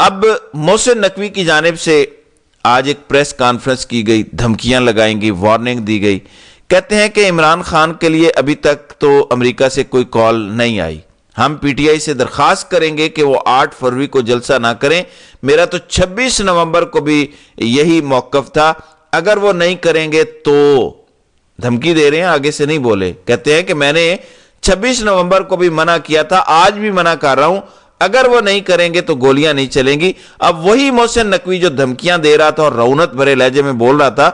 اب محسن نقوی کی جانب سے آج ایک پریس کانفرنس کی گئی، دھمکیاں لگائیں گی، وارننگ دی گئی. کہتے ہیں کہ عمران خان کے لیے ابھی تک تو امریکہ سے کوئی کال نہیں آئی. ہم پی ٹی آئی سے درخواست کریں گے کہ وہ 8 فروری کو جلسہ نہ کریں. میرا تو 26 نومبر کو بھی یہی موقف تھا. اگر وہ نہیں کریں گے تو دھمکی دے رہے ہیں، آگے سے نہیں بولے. کہتے ہیں کہ میں نے 26 نومبر کو بھی منع کیا تھا، آج بھی منع کر رہا ہوں، اگر وہ نہیں کریں گے تو گولیاں نہیں چلیں گی. اب وہی محسن نقوی جو دھمکیاں دے رہا تھا اور رونت بھرے لہجے میں بول رہا تھا،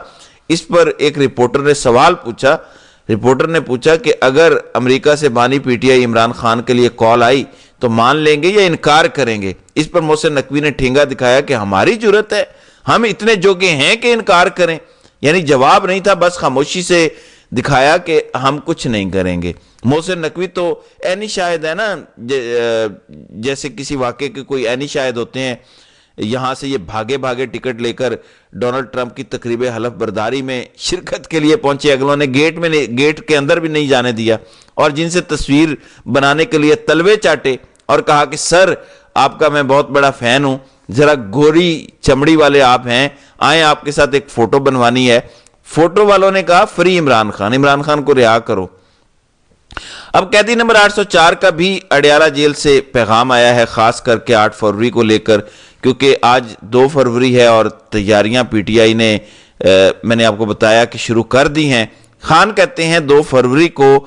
اس پر ایک رپورٹر نے سوال پوچھا. رپورٹر نے پوچھا کہ اگر امریکہ سے بانی P T I Imran Khan کے لیے کال آئی تو مان لیں گے یا انکار کریں گے؟ اس پر محسن نقوی نے ٹھینگا دکھایا کہ ہماری جرت ہے، ہم اتنے جوگے ہیں کہ انکار کریں. یعنی جواب نہیں تھا، بس خاموشی سے دکھایا کہ ہم کچھ نہیں کریں گے. محسن نقوی تو عینی شاہد ہے نا، جیسے کسی واقعے کے کوئی عینی شاہد ہوتے ہیں. یہاں سے یہ بھاگے بھاگے ٹکٹ لے کر ڈونلڈ ٹرمپ کی تقریب حلف برداری میں شرکت کے لیے پہنچے. اگلوں نے گیٹ کے اندر بھی نہیں جانے دیا، اور جن سے تصویر بنانے کے لیے تلوے چاٹے اور کہا کہ سر آپ کا میں بہت بڑا فین ہوں، ذرا گوری چمڑی والے آپ ہیں، آئیں آپ کے ساتھ ایک فوٹو بنوانی ہے. فوٹو والوں نے کہا فری عمران خان کو رہا کرو. اب قیدی نمبر 804 کا بھی اڈیالہ جیل سے پیغام آیا ہے، خاص کر کے 8 فروری کو لے کر، کیونکہ آج 2 فروری ہے اور تیاریاں پی ٹی آئی نے میں نے آپ کو بتایا کہ شروع کر دی ہیں. خان کہتے ہیں 2 فروری کو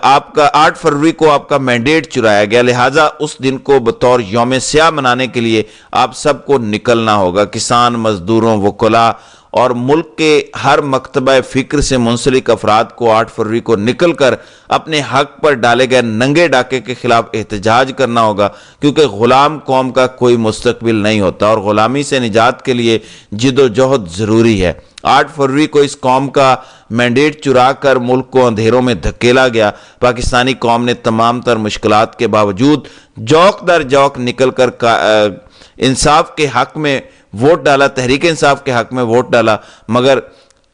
آپ کا 8 فروری کو آپ کا مینڈیٹ چرایا گیا، لہٰذا اس دن کو بطور یوم سیاہ منانے کے لیے آپ سب کو نکلنا ہوگا. کسان، مزدوروں، وکلاء اور ملک کے ہر مکتبہ فکر سے منسلک افراد کو 8 فروری کو نکل کر اپنے حق پر ڈالے گئے ننگے ڈاکے کے خلاف احتجاج کرنا ہوگا، کیونکہ غلام قوم کا کوئی مستقبل نہیں ہوتا اور غلامی سے نجات کے لیے جد و جہد ضروری ہے. 8 فروری کو اس قوم کا مینڈیٹ چرا کر ملک کو اندھیروں میں دھکیلا گیا. پاکستانی قوم نے تمام تر مشکلات کے باوجود جوک در جوک نکل کر انصاف کے حق میں ووٹ ڈالا، تحریک انصاف کے حق میں ووٹ ڈالا، مگر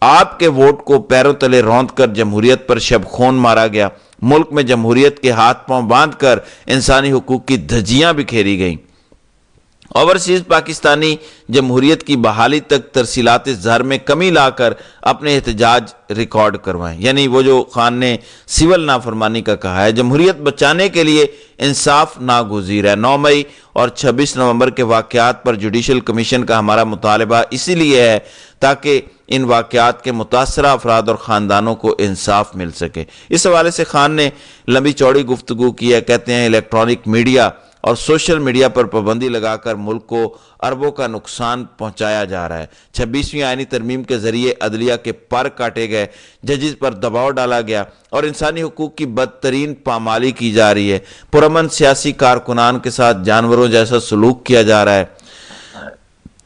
آپ کے ووٹ کو پیروں تلے روند کر جمہوریت پر شب خون مارا گیا. ملک میں جمہوریت کے ہاتھ پاؤں باندھ کر انسانی حقوق کی دھجیاں بکھیری گئیں. اوورسیز پاکستانی جمہوریت کی بحالی تک ترسیلات زر میں کمی لا کر اپنے احتجاج ریکارڈ کروائیں. یعنی وہ جو خان نے سول نافرمانی کا کہا ہے، جمہوریت بچانے کے لیے انصاف ناگزیر ہے. 9 مئی اور 26 نومبر کے واقعات پر جوڈیشل کمیشن کا ہمارا مطالبہ اسی لیے ہے تاکہ ان واقعات کے متاثرہ افراد اور خاندانوں کو انصاف مل سکے. اس حوالے سے خان نے لمبی چوڑی گفتگو کی ہے. کہتے ہیں الیکٹرانک میڈیا اور سوشل میڈیا پر پابندی لگا کر ملک کو اربوں کا نقصان پہنچایا جا رہا ہے. 26ویں آئینی ترمیم کے ذریعے عدلیہ کے پر کاٹے گئے، ججز پر دباؤ ڈالا گیا اور انسانی حقوق کی بدترین پامالی کی جا رہی ہے. پرامن سیاسی کارکنان کے ساتھ جانوروں جیسا سلوک کیا جا رہا ہے.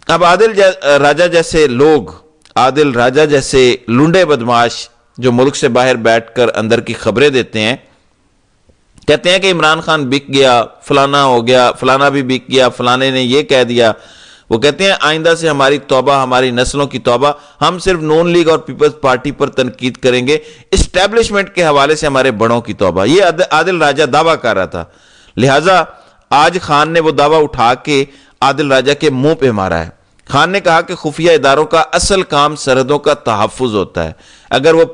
اب عادل راجہ جیسے لنڈے بدماش جو ملک سے باہر بیٹھ کر اندر کی خبریں دیتے ہیں، کہتے ہیں کہ عمران خان بک گیا، فلانا ہو گیا، فلانا بھی بک گیا، فلانے نے یہ کہہ دیا. وہ کہتے ہیں آئندہ سے ہماری توبہ، ہماری نسلوں کی توبہ، ہم صرف نون لیگ اور پیپلز پارٹی پر تنقید کریں گے، اسٹیبلشمنٹ کے حوالے سے ہمارے بڑوں کی توبہ. یہ عادل راجہ دعویٰ کر رہا تھا، لہٰذا آج خان نے وہ دعویٰ اٹھا کے عادل راجہ کے منہ پہ مارا ہے. خان نے کہا کہ خفیہ اداروں کا اصل کام سرحدوں کا تحفظ ہوتا ہے. اگر وہ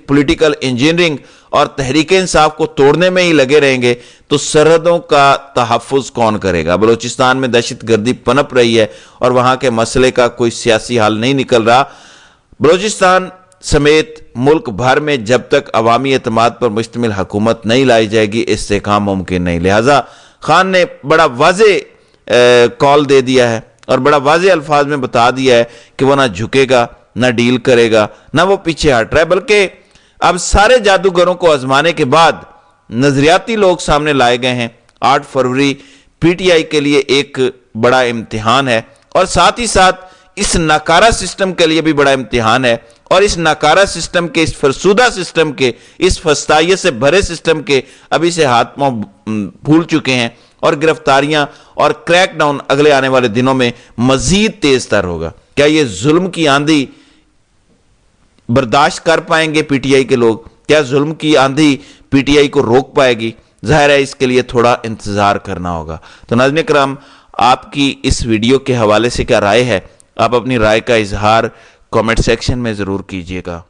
پولیٹیکل انجینئرنگ اور تحریک انصاف کو توڑنے میں ہی لگے رہیں گے تو سرحدوں کا تحفظ کون کرے گا؟ بلوچستان میں دہشت گردی پنپ رہی ہے اور وہاں کے مسئلے کا کوئی سیاسی حل نہیں نکل رہا. بلوچستان سمیت ملک بھر میں جب تک عوامی اعتماد پر مشتمل حکومت نہیں لائی جائے گی استحکام ممکن نہیں. لہٰذا خان نے بڑا واضح کال دے دیا ہے اور بڑا واضح الفاظ میں بتا دیا ہے کہ وہ نہ جھکے گا، نہ ڈیل کرے گا، نہ وہ پیچھے ہٹ رہا ہے، بلکہ اب سارے جادوگروں کو آزمانے کے بعد نظریاتی لوگ سامنے لائے گئے ہیں. 8 فروری پی ٹی آئی کے لیے ایک بڑا امتحان ہے اور ساتھ ہی ساتھ اس ناکارہ سسٹم کے لیے بھی بڑا امتحان ہے. اور اس ناکارہ سسٹم کے، اس فرسودہ سسٹم کے، اس فسطائیت سے بھرے سسٹم کے ابھی سے ہاتھ پاؤں بھول چکے ہیں اور گرفتاریاں اور کریک ڈاؤن اگلے آنے والے دنوں میں مزید تیز تر ہوگا. کیا یہ ظلم کی آندھی برداشت کر پائیں گے پی ٹی آئی کے لوگ؟ کیا ظلم کی آندھی پی ٹی آئی کو روک پائے گی؟ ظاہر ہے اس کے لیے تھوڑا انتظار کرنا ہوگا. تو ناظرین کرام، آپ کی اس ویڈیو کے حوالے سے کیا رائے ہے؟ آپ اپنی رائے کا اظہار کامنٹ سیکشن میں ضرور کیجیے گا۔